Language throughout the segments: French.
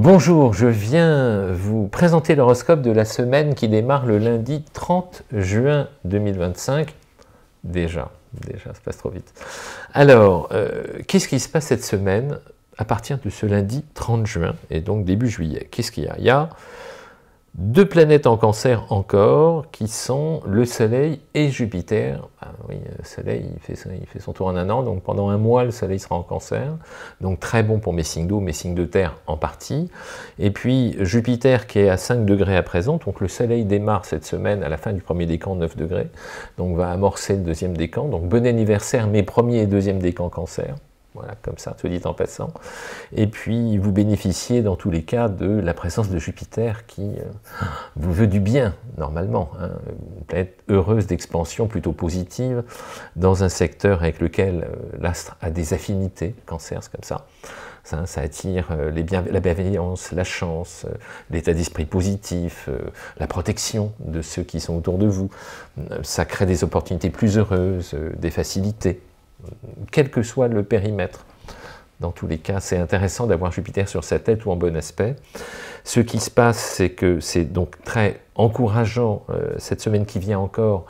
Bonjour, je viens vous présenter l'horoscope de la semaine qui démarre le lundi 30 juin 2025. Déjà, ça passe trop vite. Alors, qu'est-ce qui se passe cette semaine à partir de ce lundi 30 juin et donc début juillet? Qu'est-ce qu'il y a? Il y a deux planètes en Cancer encore, qui sont le Soleil et Jupiter. Ah oui, le Soleil, il fait son tour en un an, donc pendant un mois, le Soleil sera en Cancer. Donc très bon pour mes signes d'eau, mes signes de terre en partie. Et puis Jupiter qui est à 5 degrés à présent, donc le Soleil démarre cette semaine à la fin du premier décan, 9 degrés, donc va amorcer le deuxième décan. Donc bon anniversaire, mes premiers et deuxième décan Cancer. Voilà, comme ça, tout dit en passant. Et puis, vous bénéficiez dans tous les cas de la présence de Jupiter qui vous veut du bien, normalement. Hein, une planète heureuse d'expansion, plutôt positive, dans un secteur avec lequel l'astre a des affinités. Cancer, c'est comme ça. Ça attire la bienveillance, la chance, l'état d'esprit positif, la protection de ceux qui sont autour de vous. Ça crée des opportunités plus heureuses, des facilités, quel que soit le périmètre. Dans tous les cas, c'est intéressant d'avoir Jupiter sur sa tête ou en bon aspect. Ce qui se passe, c'est que c'est donc très encourageant cette semaine qui vient encore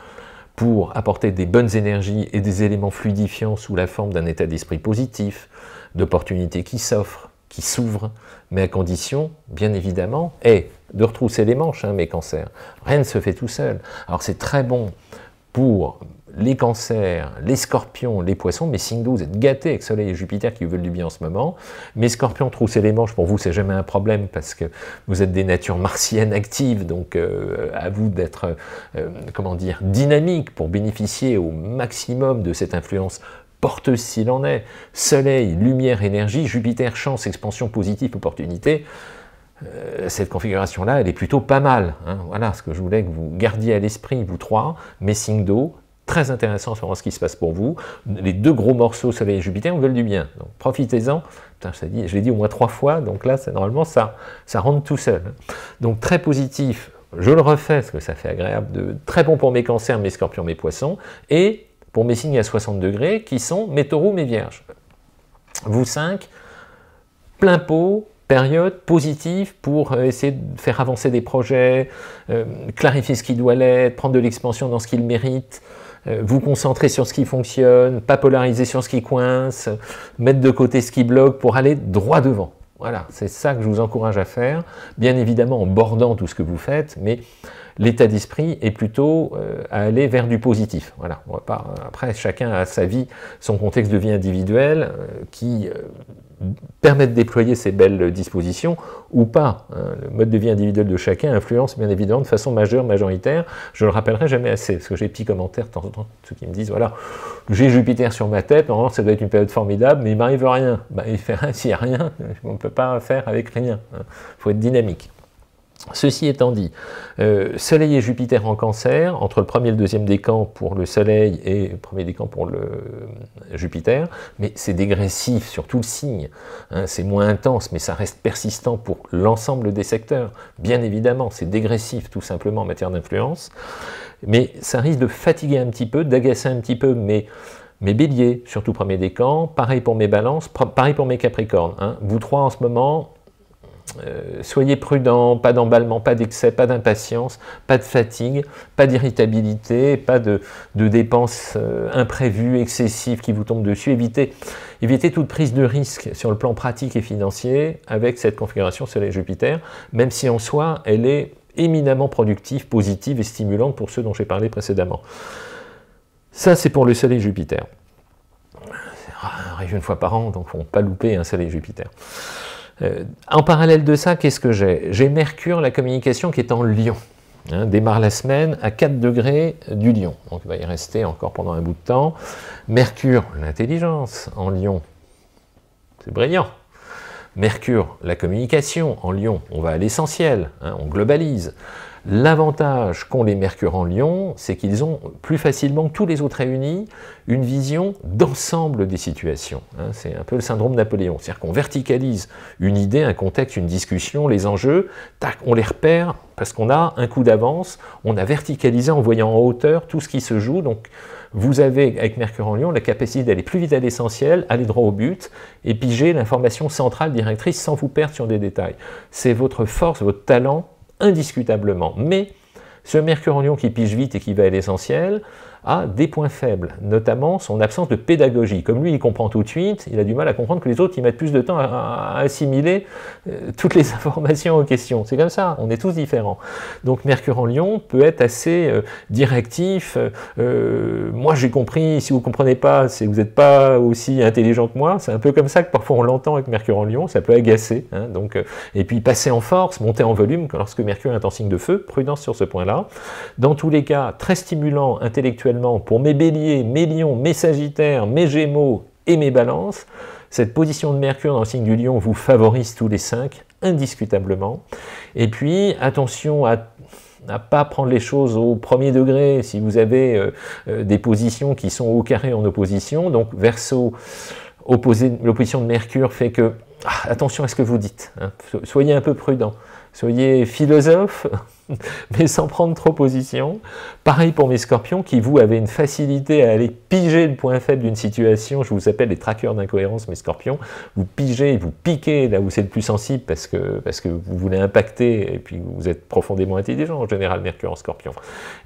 pour apporter des bonnes énergies et des éléments fluidifiants sous la forme d'un état d'esprit positif, d'opportunités qui s'offrent, qui s'ouvrent, mais à condition, bien évidemment, de retrousser les manches, mes cancers. Rien ne se fait tout seul. Alors c'est très bon pour les cancers, les scorpions, les poissons, mes signes d'eau, vous êtes gâtés avec Soleil et Jupiter qui vous veulent du bien en ce moment. Mes scorpions, trousser les manches, pour vous, c'est jamais un problème parce que vous êtes des natures martiennes actives, donc à vous d'être, comment dire, dynamique pour bénéficier au maximum de cette influence porteuse s'il en est. Soleil, lumière, énergie, Jupiter, chance, expansion positive, opportunité. Cette configuration-là, elle est plutôt pas mal. Hein. Voilà ce que je voulais que vous gardiez à l'esprit, vous trois, mes signes d'eau. Très intéressant sur ce qui se passe pour vous. Les deux gros morceaux, Soleil et Jupiter, vous veulent du bien. Donc profitez-en. Je l'ai dit au moins 3 fois, donc là, normalement, ça rentre tout seul. Donc très positif, je le refais, parce que ça fait agréable, très bon pour mes cancers, mes scorpions, mes poissons, et pour mes signes à 60 degrés, qui sont mes taureaux, mes vierges. Vous 5, plein pot, période positive pour essayer de faire avancer des projets, clarifier ce qui doit l'être, prendre de l'expansion dans ce qu'il mérite, vous concentrer sur ce qui fonctionne, pas polariser sur ce qui coince, mettre de côté ce qui bloque pour aller droit devant. Voilà, c'est ça que je vous encourage à faire, bien évidemment en bordant tout ce que vous faites, mais l'état d'esprit est plutôt à aller vers du positif. Voilà, on va pas, après, chacun a sa vie, son contexte de vie individuel qui permet de déployer ces belles dispositions ou pas. Hein. Le mode de vie individuel de chacun influence bien évidemment de façon majeure, majoritaire. Je le rappellerai jamais assez, parce que j'ai des petits commentaires de temps en temps, ceux qui me disent, voilà, j'ai Jupiter sur ma tête, normalement ça doit être une période formidable, mais il m'arrive rien. Ben, il fait rien s'il n'y a rien, on ne peut pas faire avec rien. Il faut être dynamique. Ceci étant dit, Soleil et Jupiter en Cancer, entre le premier et le deuxième décan pour le Soleil et le premier décan pour le Jupiter, mais c'est dégressif sur tout le signe, hein, c'est moins intense, mais ça reste persistant pour l'ensemble des secteurs, bien évidemment, c'est dégressif tout simplement en matière d'influence, mais ça risque de fatiguer un petit peu, d'agacer un petit peu mes béliers, surtout premier décan, pareil pour mes balances, pareil pour mes capricornes, hein. Vous trois en ce moment, soyez prudents, pas d'emballement, pas d'excès, pas d'impatience, pas de fatigue, pas d'irritabilité, pas de dépenses imprévues, excessives qui vous tombent dessus. Évitez toute prise de risque sur le plan pratique et financier avec cette configuration Soleil-Jupiter, même si en soi, elle est éminemment productive, positive et stimulante pour ceux dont j'ai parlé précédemment. Ça, c'est pour le Soleil-Jupiter. Ça arrive une fois par an, donc il ne faut pas louper un Soleil-Jupiter. En parallèle de ça, qu'est-ce que j'ai? J'ai Mercure, la communication, qui est en Lion. Hein, démarre la semaine à 4 degrés du Lion. Donc il va y rester encore pendant un bout de temps. Mercure, l'intelligence en Lion. C'est brillant. Mercure, la communication en Lion. On va à l'essentiel, hein, on globalise. L'avantage qu'ont les Mercure en Lion, c'est qu'ils ont plus facilement que tous les autres réunis une vision d'ensemble des situations. C'est un peu le syndrome Napoléon, c'est-à-dire qu'on verticalise une idée, un contexte, une discussion, les enjeux, tac, on les repère parce qu'on a un coup d'avance, on a verticalisé en voyant en hauteur tout ce qui se joue, donc vous avez, avec Mercure en Lion, la capacité d'aller plus vite à l'essentiel, aller droit au but, et piger l'information centrale directrice sans vous perdre sur des détails. C'est votre force, votre talent, indiscutablement. Mais ce Mercure en Lion qui pige vite et qui va à l'essentiel a des points faibles, notamment son absence de pédagogie. Comme lui, il comprend tout de suite, il a du mal à comprendre que les autres, ils mettent plus de temps à assimiler toutes les informations en question. C'est comme ça, on est tous différents. Donc Mercure en Lion peut être assez directif. Moi, j'ai compris, si vous ne comprenez pas, c'est que vous n'êtes pas aussi intelligent que moi. C'est un peu comme ça que parfois on l'entend avec Mercure en Lion, ça peut agacer. Et puis passer en force, monter en volume, lorsque Mercure est en signe de feu, prudence sur ce point-là. Dans tous les cas, très stimulant intellectuellement pour mes béliers, mes lions, mes sagittaires, mes gémeaux et mes balances. Cette position de Mercure dans le signe du lion vous favorise tous les 5, indiscutablement. Et puis, attention à ne pas prendre les choses au premier degré si vous avez des positions qui sont au carré en opposition. Donc, Verseau, l'opposition de Mercure fait que, attention à ce que vous dites, soyez un peu prudent. Soyez philosophe, mais sans prendre trop position. Pareil pour mes scorpions, qui vous avez une facilité à aller piger le point faible d'une situation. Je vous appelle les traqueurs d'incohérence, mes scorpions. Vous pigez, vous piquez là où c'est le plus sensible parce que vous voulez impacter et puis vous êtes profondément intelligent en général, Mercure en scorpion.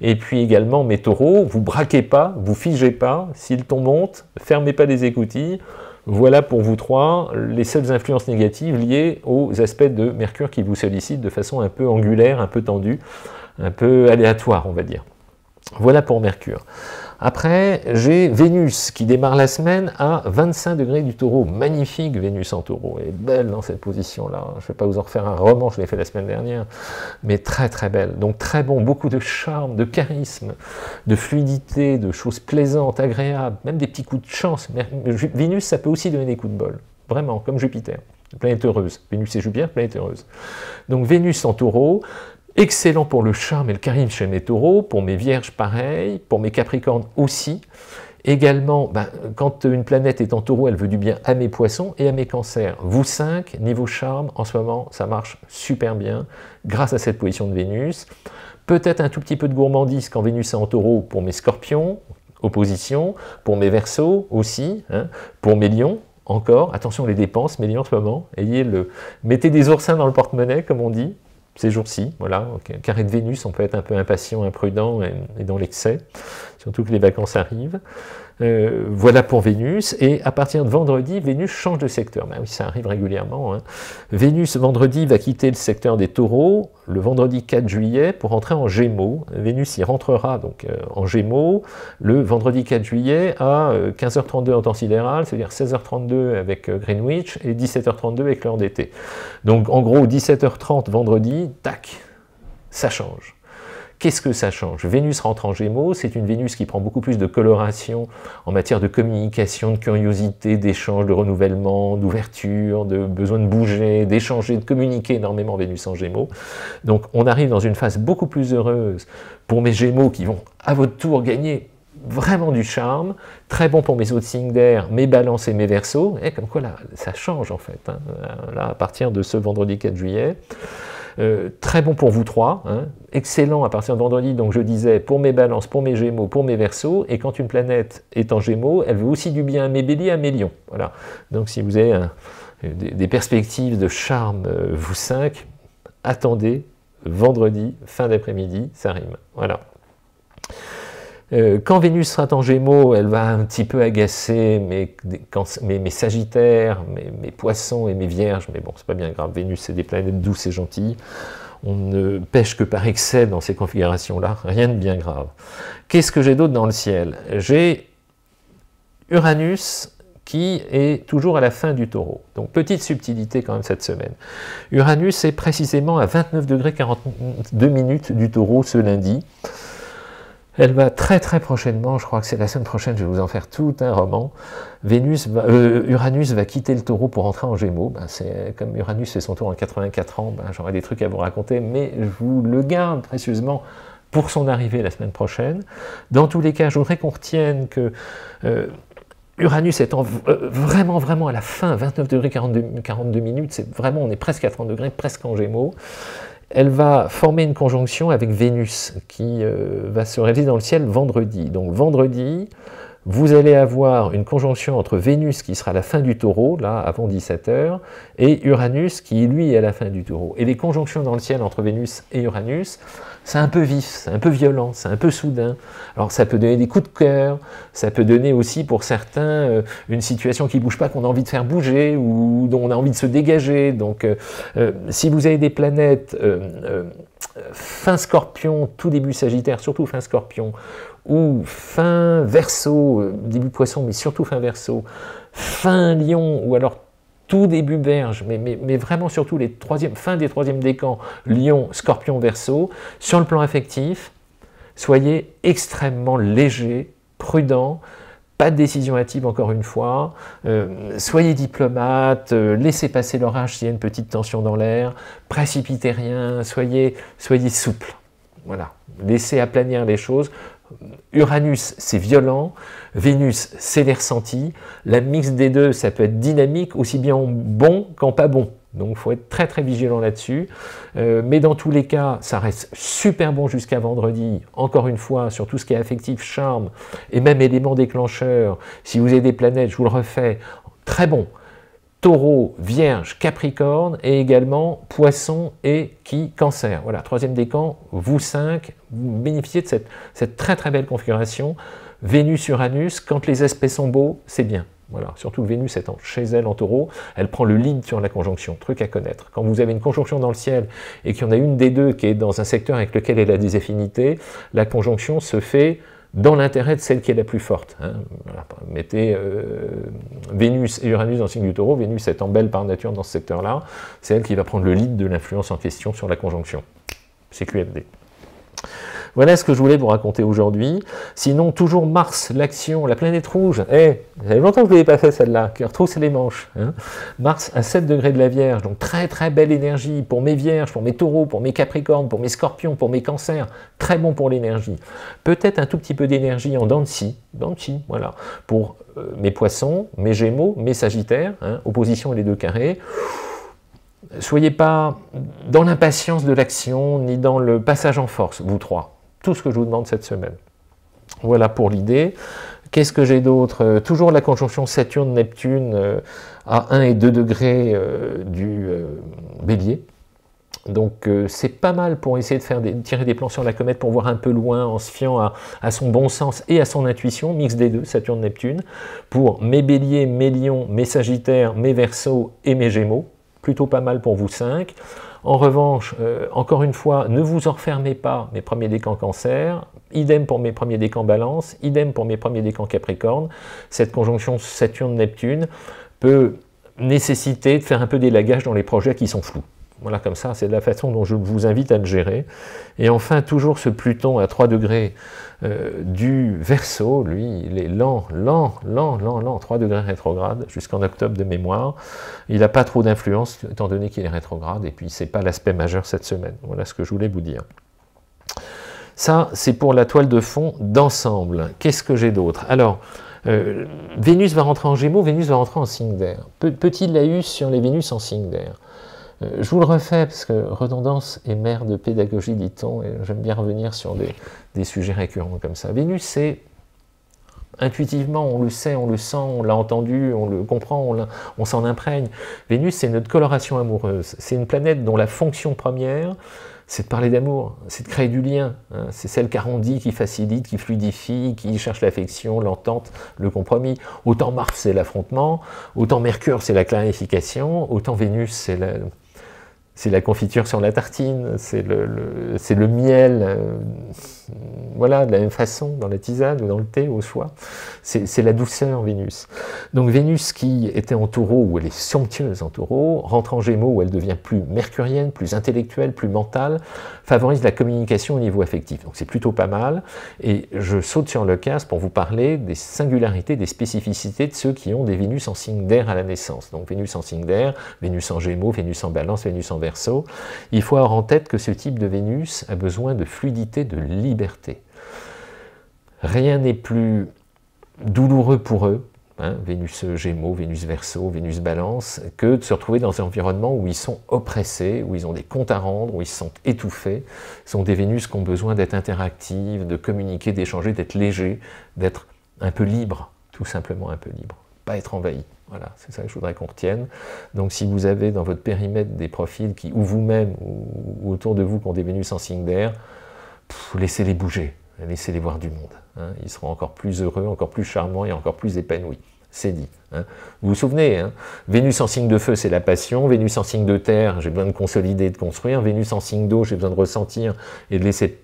Et puis également mes taureaux, vous braquez pas, vous figez pas. Si le ton monte, fermez pas les écoutilles. Voilà pour vous trois les seules influences négatives liées aux aspects de Mercure qui vous sollicitent de façon un peu angulaire, un peu tendue, un peu aléatoire, on va dire. Voilà pour Mercure. Après, j'ai Vénus qui démarre la semaine à 25 degrés du Taureau. Magnifique Vénus en Taureau. Elle est belle dans cette position-là. Je ne vais pas vous en refaire un roman, je l'ai fait la semaine dernière, mais très très belle. Donc très bon, beaucoup de charme, de charisme, de fluidité, de choses plaisantes, agréables, même des petits coups de chance. Vénus, ça peut aussi donner des coups de bol. Vraiment, comme Jupiter. Planète heureuse. Vénus et Jupiter, planète heureuse. Donc Vénus en Taureau. Excellent pour le charme et le charisme chez mes taureaux, pour mes vierges pareil, pour mes capricornes aussi. Également, quand une planète est en taureau, elle veut du bien à mes poissons et à mes cancers. Vous 5, niveau charme, en ce moment, ça marche super bien, grâce à cette position de Vénus. Peut-être un tout petit peu de gourmandise quand Vénus est en taureau pour mes scorpions, opposition, pour mes verseaux aussi, pour mes lions. Encore, attention les dépenses, mes lions en ce moment, mettez des oursins dans le porte-monnaie, comme on dit, ces jours-ci, voilà, carré de Vénus, on peut être un peu impatient, imprudent et dans l'excès, surtout que les vacances arrivent. Voilà pour Vénus, et à partir de vendredi, Vénus change de secteur. Oui, ça arrive régulièrement. Vénus, vendredi, va quitter le secteur des taureaux, le vendredi 4 juillet, pour entrer en Gémeaux. Vénus y rentrera donc en Gémeaux, le vendredi 4 juillet à 15h32 en temps sidéral, c'est-à-dire 16h32 avec Greenwich, et 17h32 avec l'heure d'été. Donc en gros, 17h30 vendredi, tac, ça change. Qu'est-ce que ça change? Vénus rentre en Gémeaux, c'est une Vénus qui prend beaucoup plus de coloration en matière de communication, de curiosité, d'échange, de renouvellement, d'ouverture, de besoin de bouger, d'échanger, de communiquer énormément, Vénus en Gémeaux. Donc on arrive dans une phase beaucoup plus heureuse pour mes Gémeaux qui vont à votre tour gagner vraiment du charme, très bon pour mes autres signes d'air, mes balances et mes verseaux, et comme quoi là, ça change en fait, là, à partir de ce vendredi 4 juillet. Très bon pour vous trois, excellent à partir de vendredi, donc je disais, pour mes balances, pour mes gémeaux, pour mes verseaux, et quand une planète est en gémeaux, elle veut aussi du bien à mes béliers, à mes lions. Voilà. Donc si vous avez des perspectives de charme, vous 5, attendez, vendredi, fin d'après-midi, ça rime. Voilà. Quand Vénus sera en Gémeaux, elle va un petit peu agacer mes Sagittaires, mes Poissons et mes Vierges, mais bon, c'est pas bien grave, Vénus c'est des planètes douces et gentilles, on ne pêche que par excès dans ces configurations-là, rien de bien grave. Qu'est-ce que j'ai d'autre dans le ciel? J'ai Uranus qui est toujours à la fin du Taureau, donc petite subtilité quand même cette semaine. Uranus est précisément à 29 degrés 42 minutes du Taureau ce lundi. Elle va très très prochainement, je crois que c'est la semaine prochaine, je vais vous en faire tout un roman. Uranus va quitter le Taureau pour entrer en Gémeaux. Ben, comme Uranus fait son tour en 84 ans, ben, j'aurai des trucs à vous raconter, mais je vous le garde précieusement pour son arrivée la semaine prochaine. Dans tous les cas, je voudrais qu'on retienne que Uranus étant vraiment à la fin, 29 degrés 42 minutes, c'est vraiment, on est presque à 30 degrés, presque en Gémeaux. Elle va former une conjonction avec Vénus qui va se réaliser dans le ciel vendredi. Donc vendredi, vous allez avoir une conjonction entre Vénus qui sera à la fin du Taureau, là avant 17 h, et Uranus qui lui est à la fin du Taureau. Et les conjonctions dans le ciel entre Vénus et Uranus, c'est un peu vif, c'est un peu violent, c'est un peu soudain. Alors ça peut donner des coups de cœur, ça peut donner aussi pour certains une situation qui ne bouge pas, qu'on a envie de faire bouger, ou dont on a envie de se dégager. Donc si vous avez des planètes fin Scorpion, tout début Sagittaire, surtout fin Scorpion, ou fin Verseau, début Poisson, mais surtout fin Verseau, fin Lion, ou alors tout début Vierge, mais vraiment surtout fin des troisièmes décans, Lion, Scorpion, Verseau, sur le plan affectif, soyez extrêmement léger, prudent, pas de décision hâtive encore une fois, soyez diplomate, laissez passer l'orage s'il y a une petite tension dans l'air, précipitez rien, soyez souple, voilà, laissez aplanir les choses. Uranus, c'est violent, Vénus, c'est les ressentis, la mix des deux, ça peut être dynamique, aussi bien bon qu'en pas bon. Donc il faut être très très vigilant là-dessus. Mais dans tous les cas, ça reste super bon jusqu'à vendredi. Encore une fois, sur tout ce qui est affectif, charme, et même élément déclencheur. Si vous avez des planètes, je vous le refais, très bon. Taureau, Vierge, Capricorne, et également Poisson et Cancer. Voilà, troisième décan, vous 5, vous bénéficiez de cette très très belle configuration. Vénus-Uranus, quand les aspects sont beaux, c'est bien. Voilà, surtout que Vénus étant chez elle en Taureau, elle prend le lead sur la conjonction, truc à connaître. Quand vous avez une conjonction dans le ciel et qu'il y en a une des deux qui est dans un secteur avec lequel elle a des affinités, la conjonction se fait dans l'intérêt de celle qui est la plus forte. Hein. Voilà. Mettez Vénus et Uranus dans le signe du Taureau, Vénus étant belle par nature dans ce secteur-là, c'est elle qui va prendre le lead de l'influence en question sur la conjonction. C'est QFD. Voilà ce que je voulais vous raconter aujourd'hui. Sinon, toujours Mars, l'action, la planète rouge. Ça fait longtemps que je ne l'avais pas fait celle-là, qui retrousse les manches. Hein. Mars à 7 degrés de la Vierge, donc très très belle énergie pour mes Vierges, pour mes Taureaux, pour mes Capricornes, pour mes Scorpions, pour mes Cancers. Très bon pour l'énergie. Peut-être un tout petit peu d'énergie en dents de scie, voilà, pour mes Poissons, mes Gémeaux, mes Sagittaires, hein, opposition et les deux carrés. Soyez pas dans l'impatience de l'action, ni dans le passage en force, vous trois. Tout ce que je vous demande cette semaine. Voilà pour l'idée. Qu'est-ce que j'ai d'autre? Toujours la conjonction Saturne-Neptune à 1 et 2 degrés du Bélier. Donc c'est pas mal pour essayer de tirer des plans sur la comète pour voir un peu loin en se fiant à son bon sens et à son intuition, mix des deux, Saturne-Neptune, pour mes Béliers, mes Lions, mes Sagittaires, mes Verseaux et mes Gémeaux. Plutôt pas mal pour vous 5. En revanche, encore une fois, ne vous enfermez pas, mes premiers décans Cancer, idem pour mes premiers décans Balance, idem pour mes premiers décans Capricorne. Cette conjonction Saturne-Neptune peut nécessiter de faire un peu d'élagage dans les projets qui sont flous. Voilà, comme ça, c'est de la façon dont je vous invite à le gérer. Et enfin, toujours ce Pluton à 3 degrés du Verseau, lui, il est lent, 3 degrés rétrograde, jusqu'en octobre de mémoire. Il n'a pas trop d'influence, étant donné qu'il est rétrograde, et puis c'est pas l'aspect majeur cette semaine. Voilà ce que je voulais vous dire. Ça, c'est pour la toile de fond d'ensemble. Qu'est-ce que j'ai d'autre? Alors, Vénus va rentrer en Gémeaux, Vénus va rentrer en signe d'air. Petit laïus sur les Vénus en signe d'air. Je vous le refais, parce que redondance est mère de pédagogie, dit-on, et j'aime bien revenir sur des sujets récurrents comme ça. Vénus, c'est intuitivement, on le sait, on le sent, on l'a entendu, on le comprend, on s'en imprègne. Vénus, c'est notre coloration amoureuse. C'est une planète dont la fonction première, c'est de parler d'amour, c'est de créer du lien. Hein. C'est celle qu'arrondit, qui facilite, qui fluidifie, qui cherche l'affection, l'entente, le compromis. Autant Mars, c'est l'affrontement, autant Mercure, c'est la clarification, autant Vénus, c'est c'est la confiture sur la tartine, c'est le miel, voilà, de la même façon, dans la tisane ou dans le thé, au choix. C'est la douceur, Vénus. Donc Vénus qui était en taureau, où elle est somptueuse en taureau, rentre en Gémeaux, où elle devient plus mercurienne, plus intellectuelle, plus mentale, favorise la communication au niveau affectif. Donc c'est plutôt pas mal. Et je saute sur l'occasion pour vous parler des singularités, des spécificités de ceux qui ont des Vénus en signe d'air à la naissance. Donc Vénus en signe d'air, Vénus en Gémeaux, Vénus en Balance, Vénus en Verseau. Il faut avoir en tête que ce type de Vénus a besoin de fluidité, de liberté. Rien n'est plus douloureux pour eux, hein, Vénus Gémeaux, Vénus Verseau, Vénus Balance, que de se retrouver dans un environnement où ils sont oppressés, où ils ont des comptes à rendre, où ils se sentent étouffés. Ce sont des Vénus qui ont besoin d'être interactives, de communiquer, d'échanger, d'être légers, d'être un peu libres, tout simplement un peu libres, pas être envahis. Voilà, c'est ça que je voudrais qu'on retienne. Donc si vous avez dans votre périmètre des profils qui, ou vous-même, ou autour de vous, qui ont des Vénus en signe d'air, laissez-les bouger, laissez-les voir du monde. Hein. Ils seront encore plus heureux, encore plus charmants et encore plus épanouis. C'est dit. Hein. Vous vous souvenez, hein, Vénus en signe de feu, c'est la passion. Vénus en signe de terre, j'ai besoin de consolider, de construire. Vénus en signe d'eau, j'ai besoin de ressentir et de laisser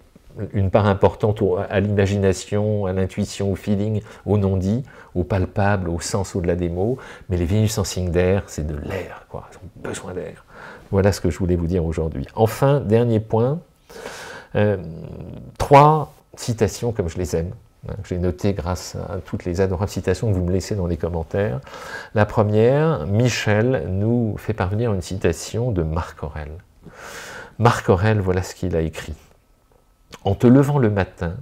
une part importante à l'imagination, à l'intuition, au feeling, au non-dit, au palpable, au sens au-delà des mots. Mais les Vénus en signe d'air, c'est de l'air, quoi. Ils ont besoin d'air. Voilà ce que je voulais vous dire aujourd'hui. Enfin, dernier point, 3 citations comme je les aime, hein, que j'ai notées grâce à toutes les adorables citations que vous me laissez dans les commentaires. La première, Michel nous fait parvenir une citation de Marc Aurèle. Marc Aurèle, voilà ce qu'il a écrit. En te levant le matin,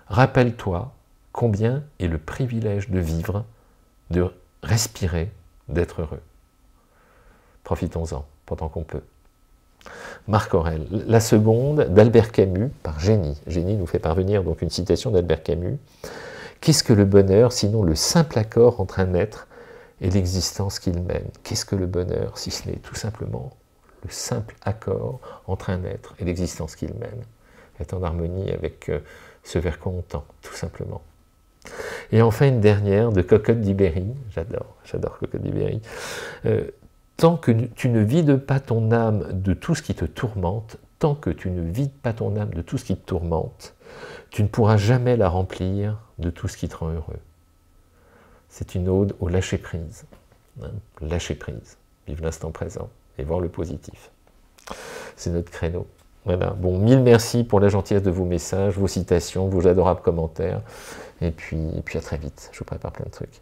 rappelle-toi combien est le privilège de vivre, de respirer, d'être heureux. Profitons-en, pendant qu'on peut. Marc Aurèle. La seconde, d'Albert Camus, par Génie. Génie nous fait parvenir donc une citation d'Albert Camus. Qu'est-ce que le bonheur, sinon le simple accord entre un être et l'existence qu'il mène? Qu'est-ce que le bonheur, si ce n'est tout simplement le simple accord entre un être et l'existence qu'il mène? Être en harmonie avec ce vers quoi on tend, tout simplement. Et enfin une dernière de Cocotte d'Ibérie, j'adore Cocotte d'Ibérie. Tant que tu ne vides pas ton âme de tout ce qui te tourmente, tant que tu ne vides pas ton âme de tout ce qui te tourmente, tu ne pourras jamais la remplir de tout ce qui te rend heureux. C'est une ode au lâcher-prise. Hein, lâcher-prise, vivre l'instant présent et voir le positif. C'est notre créneau. Voilà. Bon, 1000 merci pour la gentillesse de vos messages, vos citations, vos adorables commentaires. Et puis à très vite. Je vous prépare plein de trucs.